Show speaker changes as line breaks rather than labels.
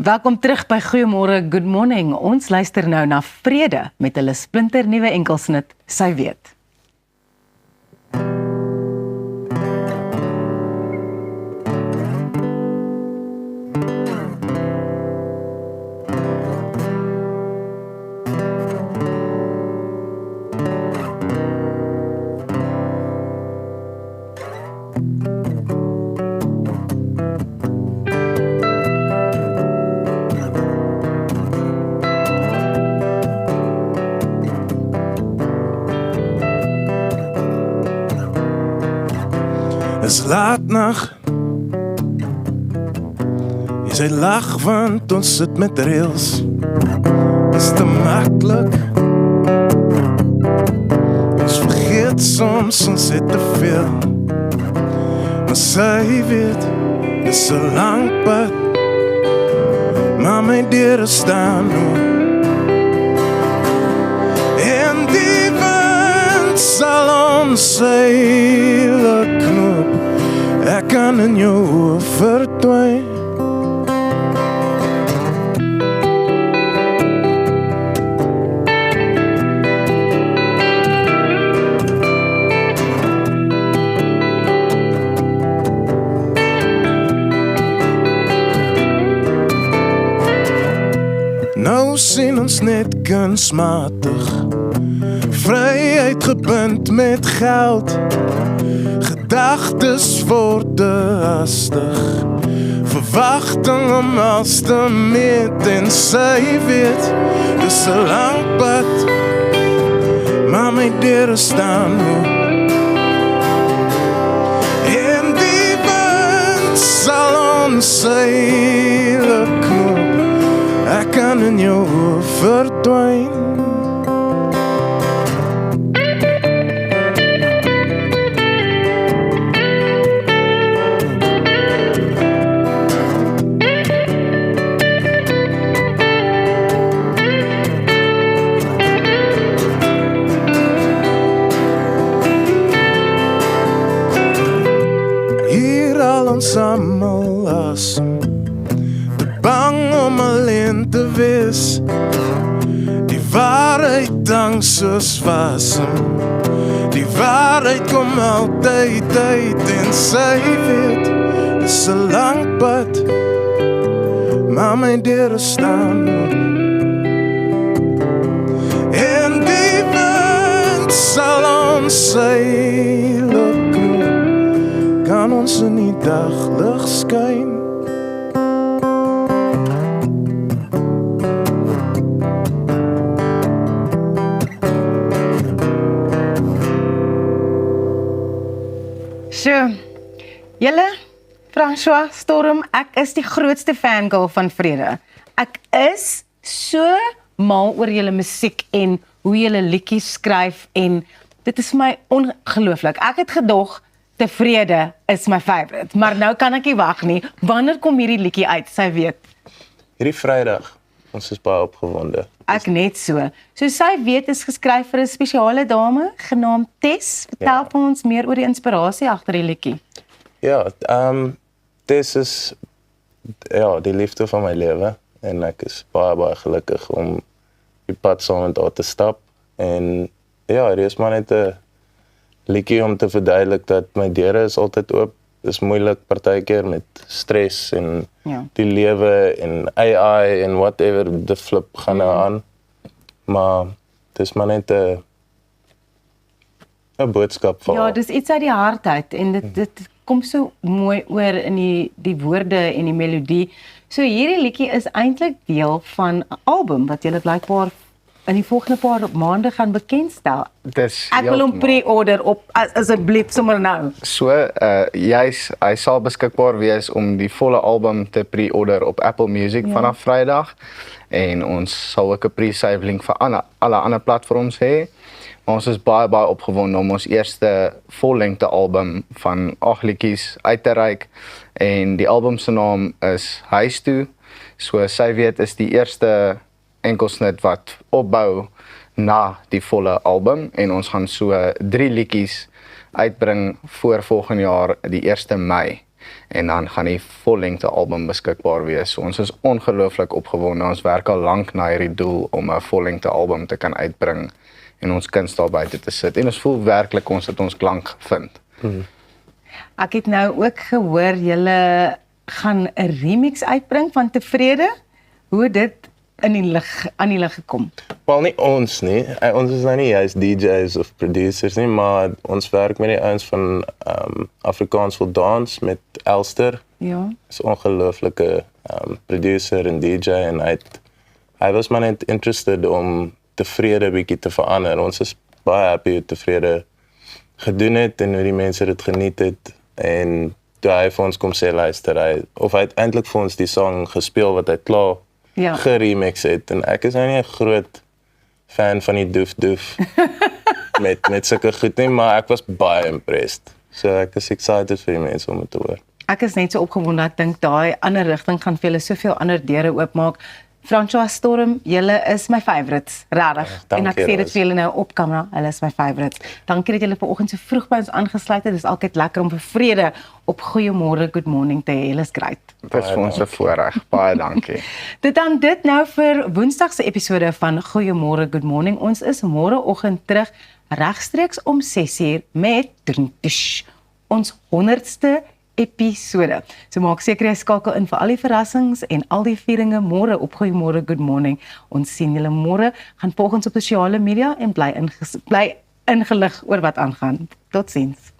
Welkom terug by Goeiemôre, Good Morning. Ons luister nou na Vrede met hulle splinternuwe enkelsnit, Sy weet.
Is laat nacht. Jy sê lag want ons sit met rails. Is te makkelijk. Ons vergeet soms, ons het te veel. Maar sy weet, dis 'n lang pad. Maar my deure staan nog. En die wind sal ons seile knoop. Ek kan in jou oë verdwyn. Nou sien ons net kunsmatig, vryheid gebind met geld. Gedagtes word te hastig, verwagting om als te meet. En sy weet, dis 'n lang pad, maar my deure staan nog. En die wind sal ons seile knoop. Ek kan in jou oë verdwyn. Ons almal asem, te bang om alleen te wees. Die waarheid hang soos wasem, die waarheid kom altyd uit. En sy weet, dis 'n lang pad, maar my deure staan nog. En die wind sal ons seile knoop. Kan ons in die daglig skyn.
So, julle, François, Storm, ek is die grootste fangirl van Vrede. Ek is so mal oor julle musiek en hoe julle liedjies skryf en dit is my ongelooflik. Ek het gedog Tevrede is my favorite, maar nou kan ek nie wag nie. Wanneer kom hierdie liedjie uit? Sy weet.
Hierdie Vrydag. Ons is baie opgewonde.
Ek net so. So Sy weet is geskryf vir 'n spesiale dame genaamd Tess. Vertel vir ons meer oor die inspirasie agter die liedjie.
Ja, Tess is die liefde van my lewe en ek is baie gelukkig om die pad saam met haar te stap. En ja, dit is maar net 'n liedjie om te verduidelik dat my deure is altyd oop. Dis moeilik partykeer met stres en die lewe en AI en whatever, the flip gaan nou aan. Maar dis maar net 'n boodskap van.
Ja, dis iets uit die hart uit en dit kom so mooi oor in die woorde en die melodie. So hierdie liedjie is eintlik deel van 'n album wat julle blykbaar in die volgende paar maande gaan bekendstel. Ek wil hom pre-order op asseblief sommer nou.
So, hy sal beskikbaar wees om die volle album te pre-order op Apple Music vanaf Vrydag. En ons sal ook 'n pre-save link vir alle ander platforms hê. Maar ons is baie opgewonde om ons eerste vollengte album van 8 liedjies uit te reik. En die album se naam is Huis toe. So Sy weet is die eerste enkelsnit wat opbou na die volle album en ons gaan so 3 liedjies uitbring voor volgende jaar die 1 Mei. en dan gaan die vollengte album beskikbaar wees. So, ons is ongelooflik opgewonde. Ons werk al lank na hierdie doel om 'n vollengte album te kan uitbring en ons kuns daar buite te sit. En ons voel werklik ons het ons klank gevind.
Ek het nou ook gehoor julle gaan 'n remix uitbring van Tevrede. Hoe het dit aan die lig gekom?
Wel nie ons nie. Ons is nou nie juist DJs of producers nie, maar ons werk met die ouens van Afrikaans wil dans met Elster.
Ja.
Is 'n ongelooflike producer en DJ en hy was maar net interested om Tevrede bietjie te verander. Ons is baie happy hoe Tevrede gedoen het en hoe die mense dit geniet het en toe hy vir ons kom sê luister, hy het eintlik vir ons die song gespeel wat hy klaar geremix het en ek is nou nie 'n groot fan van die doef met sulke goed nie, maar ek was baie impressed. So ek is excited vir die mense om dit te hoor.
Ek is net so opgewonde, ek dink daai ander rigting gaan vir julle soveel ander deure oopmaak. François Storm, julle is my favorites, regtig. En ek sê dit vir julle nou op kamera, hulle is my favorites. Dankie dat julle vanoggend so vroeg by ons aangesluit het. Dit is altyd lekker om vir Vrede op Goeiemôre, Good Morning te hê. Julle is great.
Dit is vir ons 'n voorreg. Baie dankie.
Dit nou vir Woensdag se episode van Goeiemôre, Good Morning. Ons is môreoggend terug regstreeks om 6:00 met ons 100ste episode. So maak seker jy skakel in vir al die verrassings en al die vieringe môre op Goeiemôre, Good Morning. Ons sien julle môre. Gaan volg ons op sosiale media en bly ingelig oor wat aangaan. Totsiens.